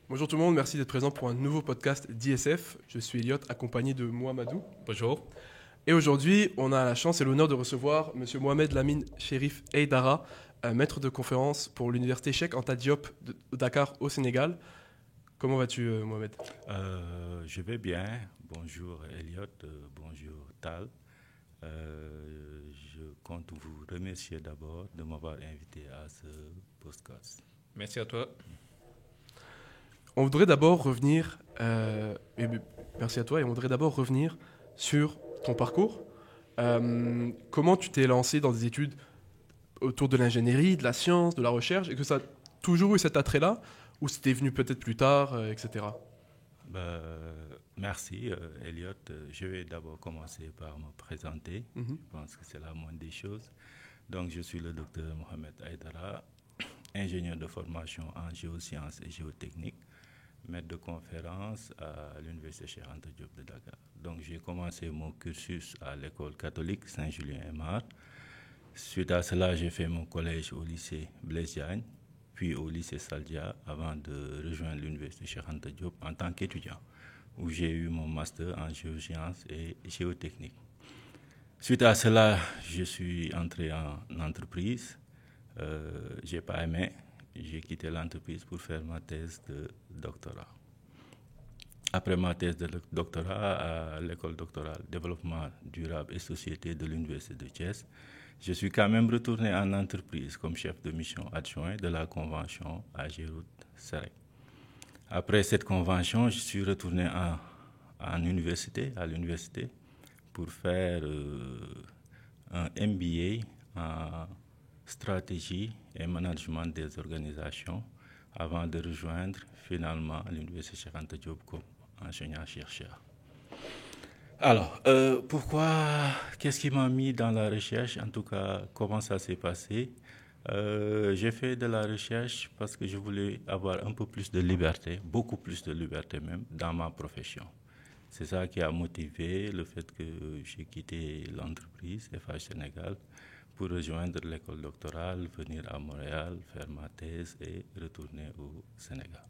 Bonjour tout le monde, merci d'être présent pour un nouveau podcast d'ISF. Je suis Elliot, accompagné de Mohamedou. Bonjour. Et aujourd'hui, on a la chance et l'honneur de recevoir M. Mohamed Lamine Cherif Eidara, maître de conférence pour l'université Cheikh Anta Diop de Dakar au Sénégal. Comment vas-tu, Mohamed? Je vais bien. Bonjour Elliot, bonjour Tal. Je compte vous remercier d'abord de m'avoir invité à ce podcast. Merci à toi. On voudrait d'abord revenir, merci à toi, et on voudrait d'abord revenir sur ton parcours. Comment tu t'es lancé dans des études autour de l'ingénierie, de la science, de la recherche, et que ça a toujours eu cet attrait-là, ou c'était venu peut-être plus tard, etc. Merci Elliot. Je vais d'abord commencer par me présenter. Je pense que c'est la moindre des choses. Donc je suis le docteur Mohamed Eidara, ingénieur de formation en géosciences et géotechnique, maître de conférence à l'université Cheikh Anta Diop de Dakar. Donc j'ai commencé mon cursus à l'école catholique Saint-Julien-et-Marne. Suite à cela, j'ai fait mon collège au lycée Blaise Diagne, puis au lycée Saldia, avant de rejoindre l'université Cheikh Anta Diop en tant qu'étudiant, où j'ai eu mon master en géosciences et géotechnique. Suite à cela, je suis entré en entreprise. J'ai pas aimé. J'ai quitté l'entreprise pour faire ma thèse de doctorat. Après ma thèse de doctorat à l'école doctorale Développement durable et société de l'université de Thiès, je suis quand même retourné en entreprise comme chef de mission adjoint de la convention AGEROUTE-SEREC. Après cette convention, je suis retourné à l'université pour faire un MBA en stratégie et management des organisations avant de rejoindre finalement l'université Cheikh Anta Diop comme enseignant-chercheur. Alors, qu'est-ce qui m'a mis dans la recherche? En tout cas, comment ça s'est passé? J'ai fait de la recherche parce que je voulais avoir un peu plus de liberté, beaucoup plus de liberté même, dans ma profession. C'est ça qui a motivé le fait que j'ai quitté l'entreprise FH Sénégal pour rejoindre l'école doctorale, venir à Montréal, faire ma thèse et retourner au Sénégal.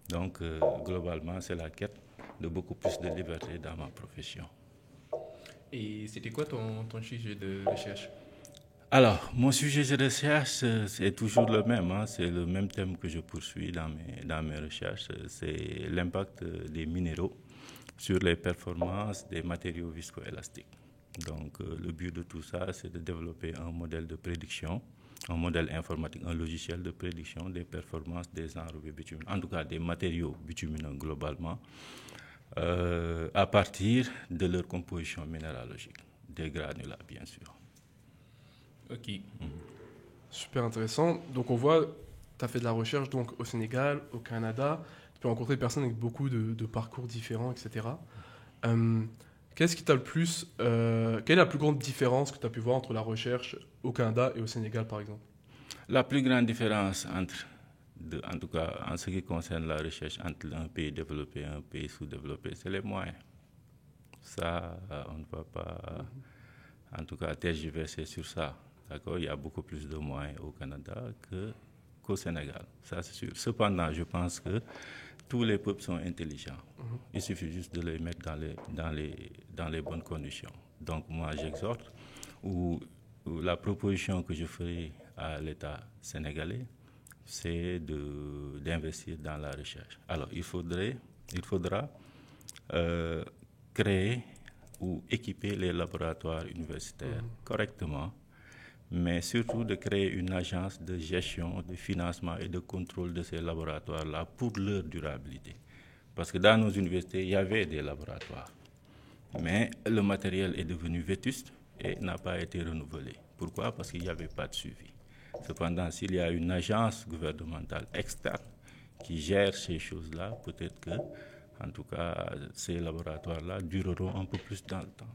Donc, globalement, c'est la quête de beaucoup plus de liberté dans ma profession. Et c'était quoi ton sujet de recherche? Alors, mon sujet de recherche, c'est toujours le même. C'est le même thème que je poursuis dans mes recherches. C'est l'impact des minéraux sur les performances des matériaux viscoélastiques. Donc, le but de tout ça, c'est de développer un modèle de prédiction, un modèle informatique, un logiciel de prédiction des performances des enrobés bitumineux, en tout cas des matériaux bitumineux globalement, à partir de leur composition minéralogique, des granulats bien sûr. Ok. Super intéressant. Donc on voit, tu as fait de la recherche donc, au Sénégal, au Canada, tu peux rencontrer des personnes avec beaucoup de parcours différents, etc. Qu'est-ce qui t'a le plus... quelle est la plus grande différence que tu as pu voir entre la recherche au Canada et au Sénégal, par exemple? La plus grande différence en tout cas en ce qui concerne la recherche entre un pays développé et un pays sous-développé, c'est les moyens. Ça, on ne va pas, en tout cas, tergiverser sur ça. D'accord? Il y a beaucoup plus de moyens au Canada qu'au Sénégal. Ça, c'est sûr. Cependant, je pense que tous les peuples sont intelligents. Il suffit juste de les mettre dans les bonnes conditions. Donc, moi, j'exhorte, ou la proposition que je ferai à l'État sénégalais, c'est d'investir dans la recherche. Alors, il faudra créer ou équiper les laboratoires universitaires correctement, mais surtout de créer une agence de gestion, de financement et de contrôle de ces laboratoires-là pour leur durabilité. Parce que dans nos universités, il y avait des laboratoires, mais le matériel est devenu vétuste et n'a pas été renouvelé. Pourquoi? Parce qu'il n'y avait pas de suivi. Cependant, s'il y a une agence gouvernementale externe qui gère ces choses-là, peut-être que, en tout cas, ces laboratoires-là dureront un peu plus dans le temps.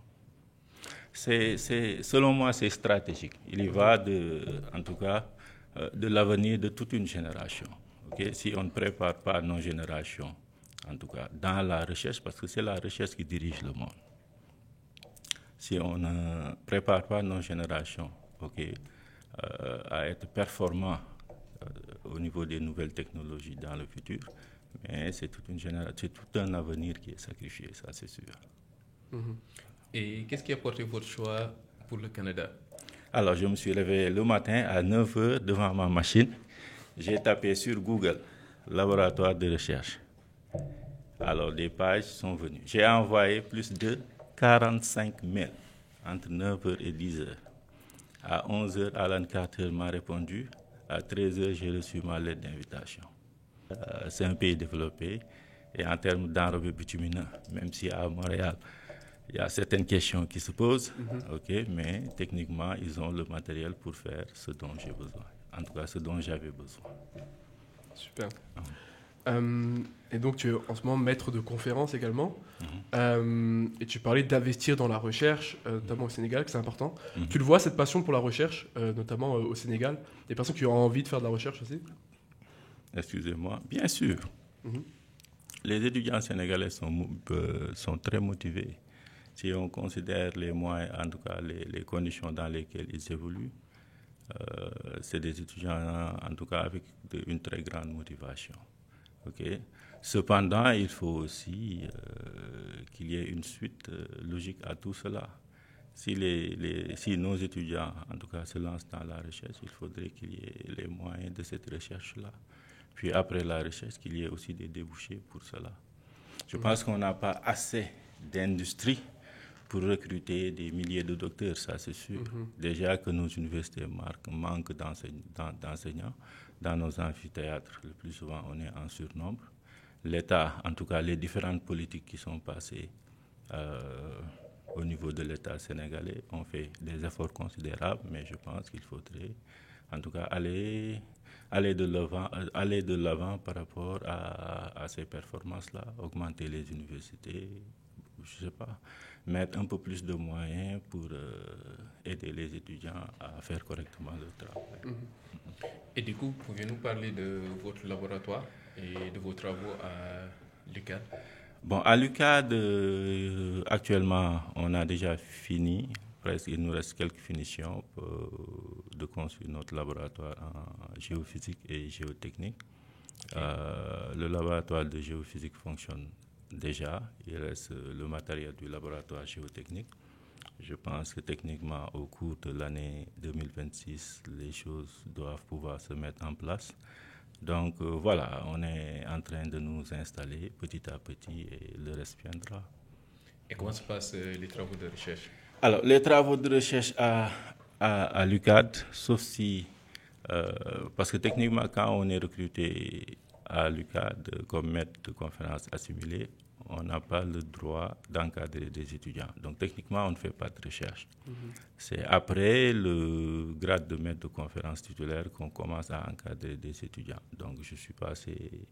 Selon moi, c'est stratégique. Il y va en tout cas, de l'avenir de toute une génération. Okay? Si on ne prépare pas nos générations, en tout cas dans la recherche, parce que c'est la recherche qui dirige le monde. Si on ne prépare pas nos générations, à être performants au niveau des nouvelles technologies dans le futur, Mais c'est c'est tout un avenir qui est sacrifié, ça c'est sûr. Et qu'est-ce qui a porté votre choix pour le Canada? Alors, je me suis réveillé le matin à 9 h devant ma machine. J'ai tapé sur Google, laboratoire de recherche. Alors, des pages sont venues. J'ai envoyé plus de 45 mails entre 9 h et 10 h. À 11 h, Alan Carter m'a répondu. À 13 h, j'ai reçu ma lettre d'invitation. C'est un pays développé et en termes d'enrobés bitumineux, même si à Montréal, il y a certaines questions qui se posent, mais techniquement, ils ont le matériel pour faire ce dont j'ai besoin. En tout cas, ce dont j'avais besoin. Super. Et donc, tu es en ce moment maître de conférence également. Et tu parlais d'investir dans la recherche, notamment au Sénégal, que c'est important. Tu le vois, cette passion pour la recherche, notamment au Sénégal? Des personnes qui ont envie de faire de la recherche aussi? Excusez-moi. Bien sûr. Les étudiants sénégalais sont très motivés. Si on considère les moyens, en tout cas les conditions dans lesquelles ils évoluent, c'est des étudiants, en tout cas, avec une très grande motivation. Cependant, il faut aussi qu'il y ait une suite logique à tout cela. Si nos étudiants, en tout cas, se lancent dans la recherche, il faudrait qu'il y ait les moyens de cette recherche-là. Puis après la recherche, qu'il y ait aussi des débouchés pour cela. Je pense qu'on n'a pas assez d'industrie pour recruter des milliers de docteurs, ça c'est sûr. Déjà que nos universités manquent d'enseignants. Dans nos amphithéâtres, le plus souvent, on est en surnombre. L'État, en tout cas les différentes politiques qui sont passées au niveau de l'État sénégalais, ont fait des efforts considérables, mais je pense qu'il faudrait, en tout cas, aller de l'avant par rapport à ces performances-là, augmenter les universités, je ne sais pas, mettre un peu plus de moyens pour aider les étudiants à faire correctement leur travail. Et du coup, pouvez-vous nous parler de votre laboratoire et de vos travaux à l'UQAD? Bon, à l'UQAD, actuellement, on a déjà fini. Presque, il nous reste quelques finitions de construire notre laboratoire en géophysique et géotechnique. Le laboratoire de géophysique fonctionne déjà. Il reste le matériel du laboratoire géotechnique. Je pense que techniquement, au cours de l'année 2026, les choses doivent pouvoir se mettre en place. Donc voilà, on est en train de nous installer petit à petit et le reste viendra. Et comment se passent les travaux de recherche? Alors, les travaux de recherche à l'UQAD, sauf si, parce que techniquement, quand on est recruté à l'UQAD comme maître de conférence assimilé, on n'a pas le droit d'encadrer des étudiants. Donc, techniquement, on ne fait pas de recherche. C'est après le grade de maître de conférence titulaire qu'on commence à encadrer des étudiants. Donc, je suis passé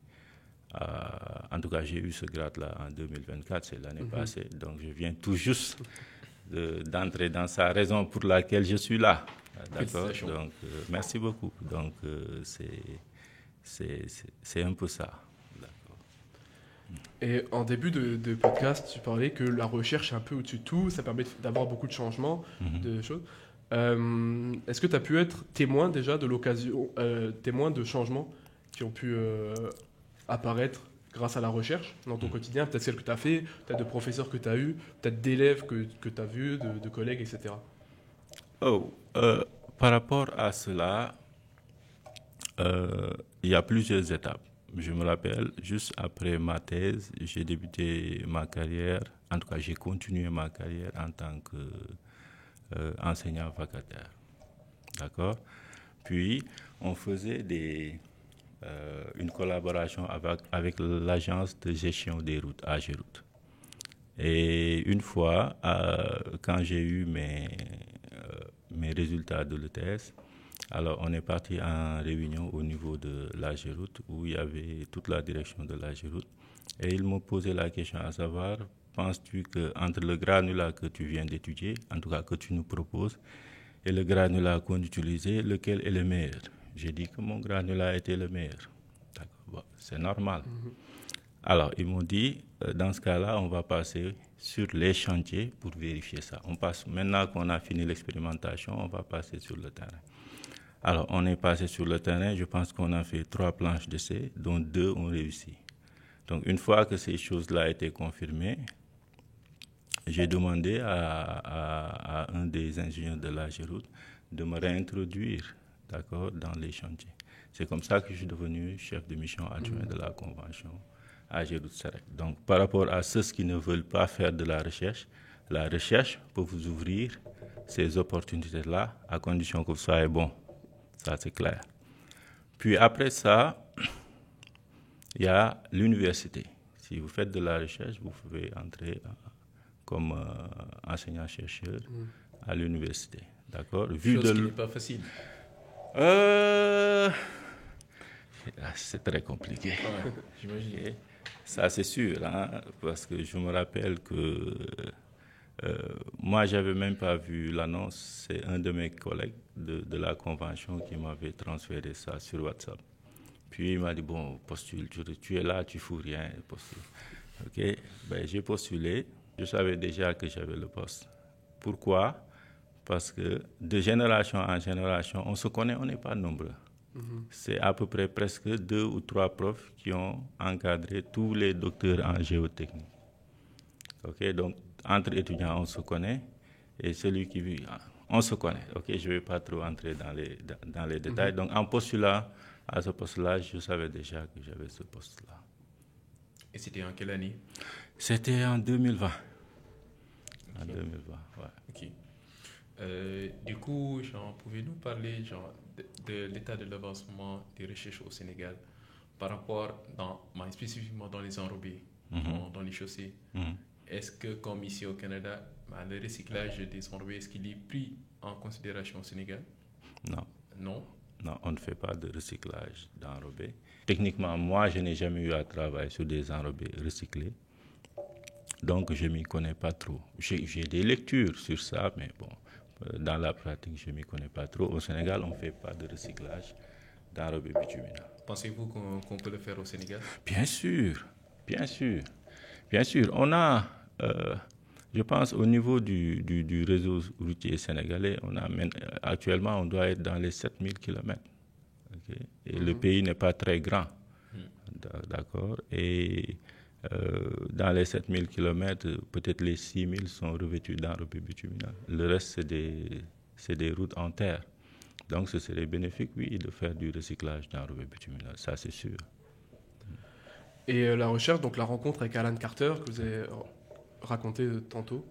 en tout cas, j'ai eu ce grade-là en 2024, c'est l'année passée. Donc, je viens tout juste d'entrer dans sa raison pour laquelle je suis là. D'accord. Donc, merci beaucoup. Donc, c'est un peu ça. Et en début de podcast, tu parlais que la recherche est un peu au-dessus de tout, ça permet d'avoir beaucoup de changements, de choses. Est-ce que tu as pu être témoin déjà de l'occasion, témoin de changements qui ont pu apparaître grâce à la recherche dans ton quotidien? Peut-être celle que tu as fait, peut-être de professeurs que tu as eu, peut-être d'élèves que tu as vus, de collègues, etc. Par rapport à cela, il y a plusieurs étapes. Je me rappelle, juste après ma thèse, j'ai débuté ma carrière, en tout cas j'ai continué ma carrière en tant qu'enseignant vacataire. D'accord? Puis, on faisait une collaboration avec l'agence de gestion des routes, AGEROUTE. Et une fois, quand j'ai eu mes résultats de l'ETS, alors on est parti en réunion au niveau de l'AGEROUTE où il y avait toute la direction de l'AGEROUTE. Et ils m'ont posé la question à savoir, penses-tu qu'entre le granulat que tu viens d'étudier, en tout cas que tu nous proposes, et le granulat qu'on utilisait, lequel est le meilleur? J'ai dit que mon granulat était le meilleur. Bon, c'est normal. Alors, ils m'ont dit, dans ce cas-là, on va passer sur les chantiers pour vérifier ça. Maintenant qu'on a fini l'expérimentation, on va passer sur le terrain. Alors, on est passé sur le terrain. Je pense qu'on a fait 3 planches d'essai, dont 2 ont réussi. Donc, une fois que ces choses-là étaient confirmées, j'ai demandé à un des ingénieurs de l'AGEROUTE de me réintroduire, d'accord, dans les chantiers. C'est comme ça que je suis devenu chef de mission adjoint de la convention AGEROUTE-SEREC. Donc, par rapport à ceux qui ne veulent pas faire de la recherche peut vous ouvrir ces opportunités-là à condition que vous soyez bon. Ça, c'est clair. Puis après ça, il y a l'université. Si vous faites de la recherche, vous pouvez entrer comme enseignant-chercheur à l'université. D'accord? Chose qui n'est pas facile. C'est très compliqué. Ouais, j'imagine. Okay. Ça, c'est sûr, hein, parce que je me rappelle que moi, je n'avais même pas vu l'annonce. C'est un de mes collègues de la convention qui m'avait transféré ça sur WhatsApp. Puis il m'a dit, bon, postule, tu es là, tu ne fous rien, postule. Ok, ben, j'ai postulé. Je savais déjà que j'avais le poste. Pourquoi? Parce que de génération en génération, on se connaît, on n'est pas nombreux. C'est à peu près presque 2 ou 3 profs qui ont encadré tous les docteurs en géotechnique. Ok, donc entre étudiants, on se connaît. Et celui qui vit, on se connaît. Ok, je ne vais pas trop entrer dans les détails. Donc en postulant à ce poste-là, je savais déjà que j'avais ce poste-là. Et c'était en quelle année? C'était en 2020. Okay. En 2020, ouais. Ok. Du coup, pouvez-nous parler de l'état de l'avancement des recherches au Sénégal par rapport, spécifiquement dans les enrobés, dans les chaussées? Est-ce que, comme ici au Canada, le recyclage des enrobés, est-ce qu'il est pris en considération au Sénégal? Non. Non? Non, on ne fait pas de recyclage d'enrobés. Techniquement, moi, je n'ai jamais eu à travailler sur des enrobés recyclés. Donc, je ne m'y connais pas trop. J'ai des lectures sur ça, mais bon, dans la pratique, je ne m'y connais pas trop. Au Sénégal, on ne fait pas de recyclage d'enrobés bitumineux. Pensez-vous qu'on peut le faire au Sénégal? Bien sûr, bien sûr. Bien sûr, on a, je pense, au niveau du réseau routier sénégalais, actuellement, on doit être dans les 7000 km. Okay? Et le pays n'est pas très grand. D'accord? Et dans les 7000 km, peut-être les 6000 sont revêtus d'enrobés bitumineux. Le reste, c'est des routes en terre. Donc, ce serait bénéfique, oui, de faire du recyclage d'enrobés bitumineux. Ça, c'est sûr. Et la recherche, donc la rencontre avec Alan Carter, que vous avez raconté tantôt,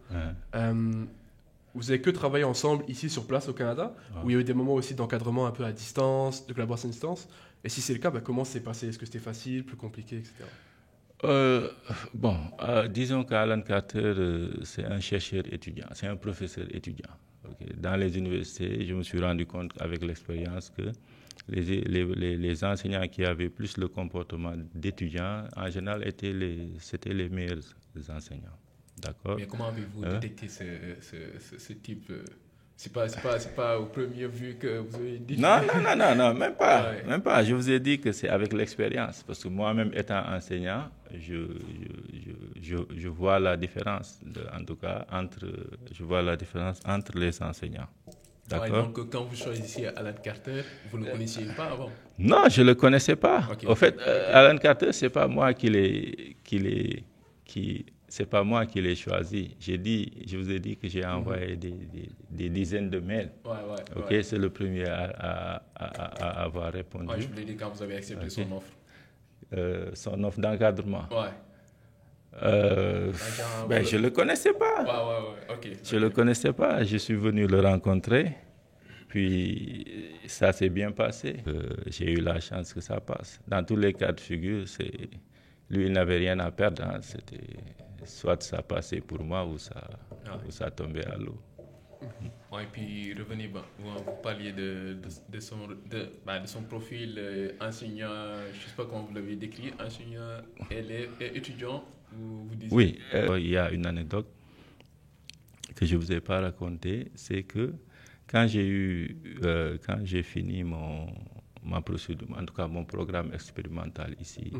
vous avez que travaillé ensemble ici sur place au Canada, où il y a eu des moments aussi d'encadrement un peu à distance, de collaboration à distance. Et si c'est le cas, comment ça s'est passé? Est-ce que c'était facile, plus compliqué, etc. Disons qu'Alan Carter, c'est un chercheur étudiant, c'est un professeur étudiant. Okay? Dans les universités, je me suis rendu compte avec l'expérience que les enseignants qui avaient plus le comportement d'étudiants, en général, c'était les meilleurs enseignants. D'accord? Mais comment avez-vous détecté ce type C'est pas au premier vue que vous avez dit. Non, même pas. Ouais. Même pas. Je vous ai dit que c'est avec l'expérience. Parce que moi-même, étant enseignant, je vois la différence, je vois la différence entre les enseignants. D'accord. Ouais, donc, quand vous choisissez Alan Carter, vous ne le connaissiez pas avant? Non, je ne le connaissais pas. Okay. Au fait, Alan Carter, ce n'est pas moi c'est pas moi qui l'ai choisi. Je vous ai dit que j'ai envoyé des dizaines de mails. Ouais. C'est le premier à avoir répondu. Ouais, je vous l'ai dit quand vous avez accepté son offre. Son offre d'encadrement. Ouais. Je ne le connaissais pas. Ouais. Okay. Je ne le connaissais pas. Je suis venu le rencontrer. Puis ça s'est bien passé. J'ai eu la chance que ça passe. Dans tous les cas de figure, lui, il n'avait rien à perdre. Hein. C'était soit ça passait pour moi ou ça tombait à l'eau. Ouais, et puis revenez, vous parliez de son profil enseignant, je ne sais pas comment vous l'avez décrit, enseignant, élève et étudiant, vous disiez. Oui, il y a une anecdote que je ne vous ai pas racontée, c'est que quand j'ai fini ma procédure, en tout cas mon programme expérimental ici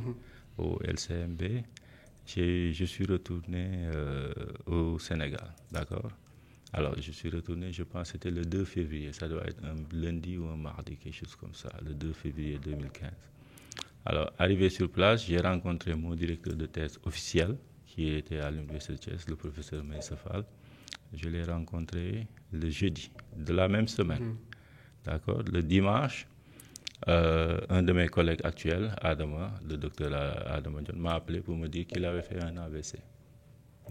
au LCMB, je suis retourné au Sénégal, d'accord? Alors, je suis retourné, je pense que c'était le 2 février, ça doit être un lundi ou un mardi, quelque chose comme ça, le 2 février 2015. Alors, arrivé sur place, j'ai rencontré mon directeur de thèse officiel, qui était à l'Université de Thiès, le professeur Meïssa Fall. Je l'ai rencontré le jeudi de la même semaine. D'accord. Le dimanche, un de mes collègues actuels, Adama, le docteur Adama John, m'a appelé pour me dire qu'il avait fait un AVC.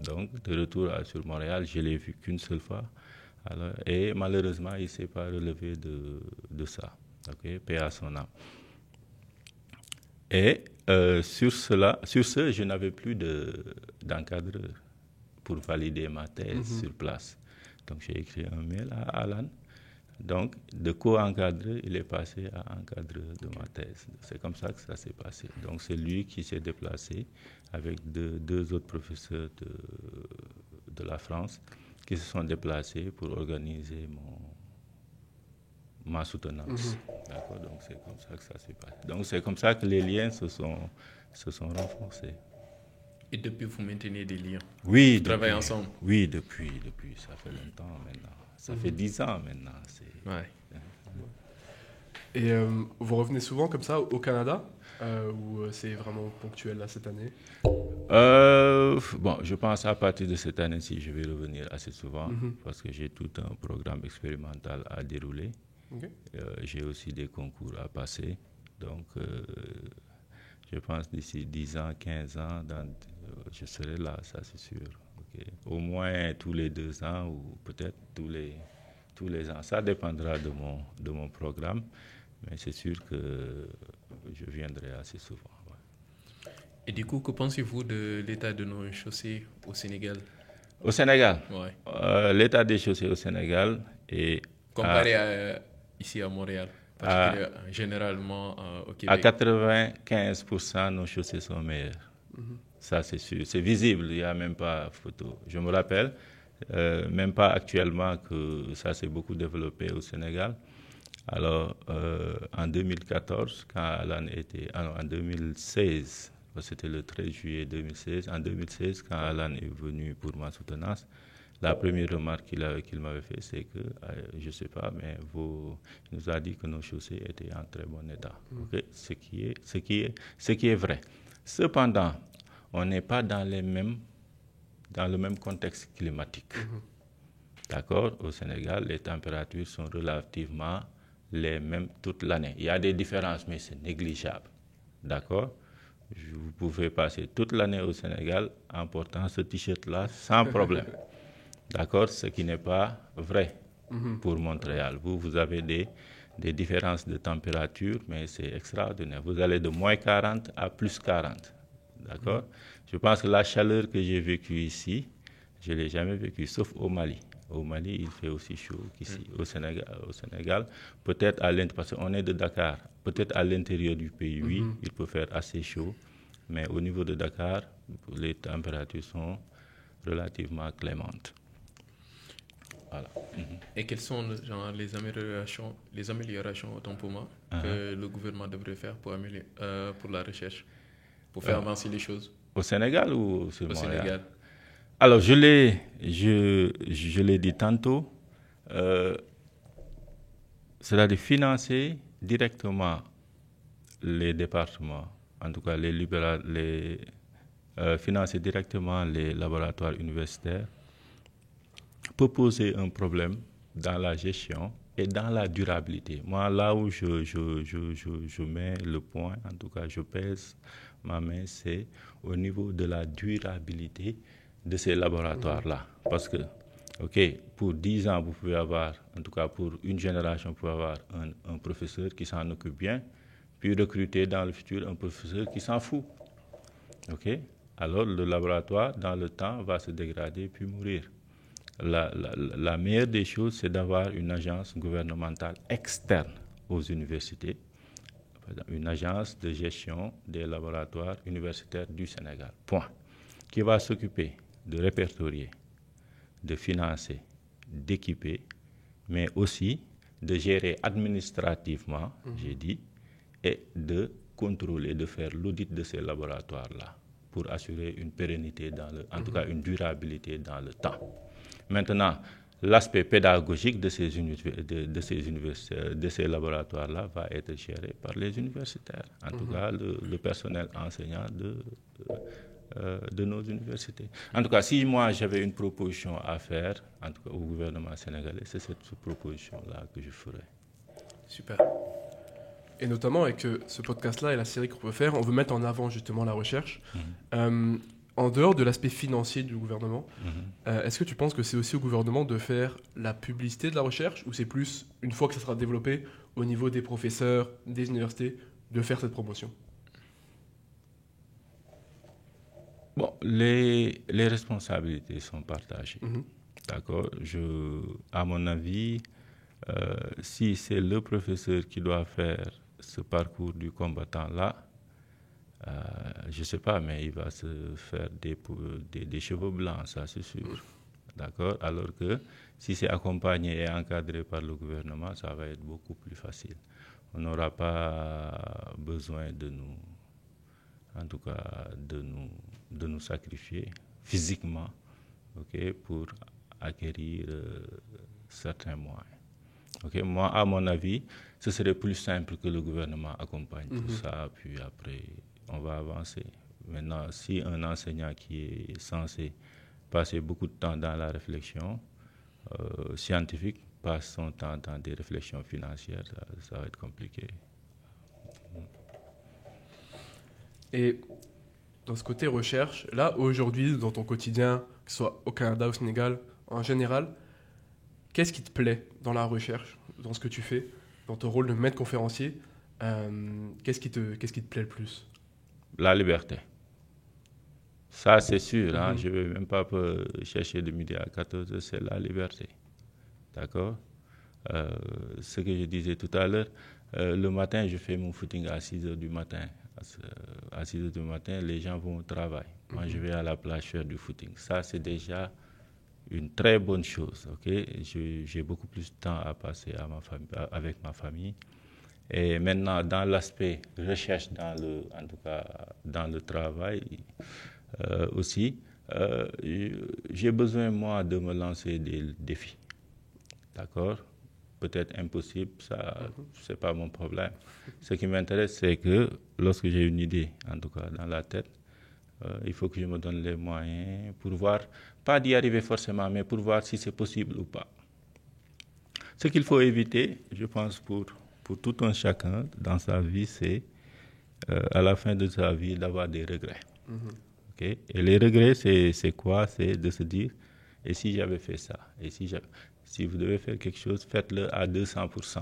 Donc, de retour sur Montréal, je ne l'ai vu qu'une seule fois. Alors, et malheureusement, il ne s'est pas relevé de ça. Okay? Paix à son âme. Et sur ce, je n'avais plus d'encadreur pour valider ma thèse sur place. Donc, j'ai écrit un mail à Alan. Donc, de co-encadreur, il est passé à encadreur de ma thèse. C'est comme ça que ça s'est passé. Donc, c'est lui qui s'est déplacé avec deux autres professeurs de la France qui se sont déplacés pour organiser ma soutenance. D'accord. Donc, c'est comme ça que ça s'est passé. Donc, c'est comme ça que les liens se sont renforcés. Et depuis, vous maintenez des liens? Oui. Vous travaillez ensemble? Oui, depuis. Ça fait longtemps maintenant. Ça fait 10 ans maintenant. Ouais. Et vous revenez souvent comme ça au Canada ou c'est vraiment ponctuel là cette année? Bon, je pense à partir de cette année-ci, je vais revenir assez souvent parce que j'ai tout un programme expérimental à dérouler. Okay. J'ai aussi des concours à passer. Donc, je pense d'ici 10 ans, 15 ans, je serai là, ça c'est sûr. Okay. Au moins tous les 2 ans ou peut-être tous les ans. Ça dépendra de mon programme, mais c'est sûr que je viendrai assez souvent. Ouais. Et du coup, que pensez-vous de l'état de nos chaussées au Sénégal? Au Sénégal? Ouais. L'état des chaussées au Sénégal est... Comparé ici à Montréal, généralement au Québec. À 95%, nos chaussées sont meilleures. Ça, c'est sûr. C'est visible, il n'y a même pas photo. Je me rappelle, même pas actuellement, que ça s'est beaucoup développé au Sénégal. Alors, en 2014, quand Alan était... en 2016, c'était le 13 juillet 2016. En 2016, quand Alan est venu pour ma soutenance, la première remarque qu'il m'avait fait, c'est que, je ne sais pas, mais il nous a dit que nos chaussées étaient en très bon état. Okay? Ce qui est vrai. Cependant, on n'est pas dans le même contexte climatique. D'accord? Au Sénégal, les températures sont relativement les mêmes toute l'année. Il y a des différences, mais c'est négligeable. D'accord? Vous pouvez passer toute l'année au Sénégal en portant ce t-shirt-là sans problème. D'accord? Ce qui n'est pas vrai pour Montréal. Vous avez des différences de température, mais c'est extraordinaire. Vous allez de moins 40 à plus 40. D'accord? Je pense que la chaleur que j'ai vécue ici, je ne l'ai jamais vécue, sauf au Mali. Au Mali, il fait aussi chaud qu'ici. Au Sénégal, peut-être parce qu'on est de Dakar, peut-être à l'intérieur du pays, oui, il peut faire assez chaud. Mais au niveau de Dakar, les températures sont relativement clémentes. Voilà. Et quelles sont les améliorations autant pour moi que le gouvernement devrait faire pour la recherche, pour faire avancer les choses? Au Sénégal ou sur Montréal? Sénégal. Alors, je l'ai dit tantôt, c'est-à-dire financer directement les départements, en tout cas financer directement les laboratoires universitaires peut poser un problème dans la gestion et dans la durabilité. Moi, là où je mets le point, en tout cas je pèse ma main, c'est au niveau de la durabilité de ces laboratoires-là. Parce que, pour 10 ans, vous pouvez avoir, en tout cas pour une génération, vous pouvez avoir un professeur qui s'en occupe bien, puis recruter dans le futur un professeur qui s'en fout. Alors, le laboratoire, dans le temps, va se dégrader puis mourir. La meilleure des choses, c'est d'avoir une agence gouvernementale externe aux universités, une agence de gestion des laboratoires universitaires du Sénégal, point, qui va s'occuper de répertorier, de financer, d'équiper, mais aussi de gérer administrativement, j'ai dit, et de contrôler, de faire l'audit de ces laboratoires-là pour assurer une pérennité, en tout cas une durabilité dans le temps. Maintenant, l'aspect pédagogique de ces laboratoires-là va être géré par les universitaires, en tout cas le personnel enseignant de nos universités. En tout cas, si moi j'avais une proposition à faire, en tout cas au gouvernement sénégalais, c'est cette proposition-là que je ferais. Super. Et notamment avec ce podcast-là et la série qu'on peut faire, on veut mettre en avant justement la recherche. En dehors de l'aspect financier du gouvernement, est-ce que tu penses que c'est aussi au gouvernement de faire la publicité de la recherche, ou c'est plus, une fois que ça sera développé, au niveau des professeurs, des universités, de faire cette promotion? Bon, les responsabilités sont partagées. D'accord. À mon avis, si c'est le professeur qui doit faire ce parcours du combattant-là, je ne sais pas, mais il va se faire des cheveux blancs, ça c'est sûr. D'accord. Alors que si c'est accompagné et encadré par le gouvernement, ça va être beaucoup plus facile. On n'aura pas besoin de nous, en tout cas, de nous sacrifier physiquement, okay, pour acquérir certains moyens. Okay. Moi, à mon avis, ce serait plus simple que le gouvernement accompagne tout ça, puis après, on va avancer. Maintenant, si un enseignant qui est censé passer beaucoup de temps dans la réflexion scientifique passe son temps dans des réflexions financières, ça va être compliqué. Et dans ce côté recherche, là, aujourd'hui, dans ton quotidien, que ce soit au Canada, au Sénégal, en général, qu'est-ce qui te plaît dans la recherche, dans ce que tu fais, dans ton rôle de maître conférencier? Qu'est-ce qui te plaît le plus? La liberté. Ça, c'est sûr. Hein? Je ne vais même pas chercher de midi à 14h, c'est la liberté. D'accord. Ce que je disais tout à l'heure, le matin, je fais mon footing à 6h du matin. À 6h du matin, les gens vont au travail. Moi, je vais à la plage faire du footing. Ça, c'est déjà une très bonne chose. Okay? J'ai beaucoup plus de temps à passer avec ma famille. Et maintenant, dans l'aspect recherche, en tout cas dans le travail aussi, j'ai besoin, moi, de me lancer des défis. D'accord? Peut-être impossible, ça, c'est pas mon problème. Ce qui m'intéresse, c'est que lorsque j'ai une idée, en tout cas dans la tête, il faut que je me donne les moyens pour voir, pas d'y arriver forcément, mais pour voir si c'est possible ou pas. Ce qu'il faut éviter, je pense, pour tout un chacun dans sa vie, c'est à la fin de sa vie d'avoir des regrets. Okay? Et les regrets, c'est quoi? C'est de se dire, et si j'avais fait ça? Et si vous devez faire quelque chose, faites-le à 200%.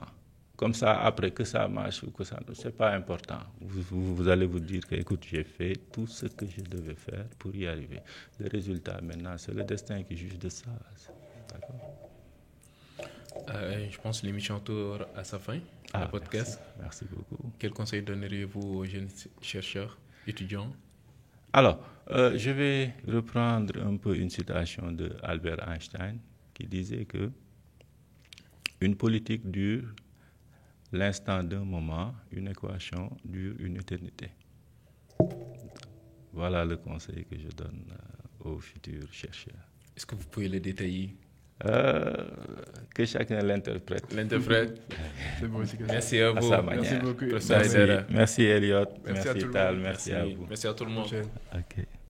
Comme ça, après que ça marche ou que ça ne, c'est pas important. Vous allez vous dire que, écoute, j'ai fait tout ce que je devais faire pour y arriver. Le résultat, maintenant, c'est le destin qui juge de ça. D'accord? Je pense que l'émission tourne à sa fin, le podcast. Merci beaucoup. Quel conseil donneriez-vous aux jeunes chercheurs, étudiants? Alors, je vais reprendre un peu une citation de Albert Einstein qui disait que une politique dure l'instant d'un moment, une équation dure une éternité. Voilà le conseil que je donne aux futurs chercheurs. Est-ce que vous pouvez le détailler? Que chacun l'interprète. C'est bon, c'est merci à vous. Merci beaucoup. Merci Elliot. Merci Tal. Merci à vous. Merci à tout le monde. Okay.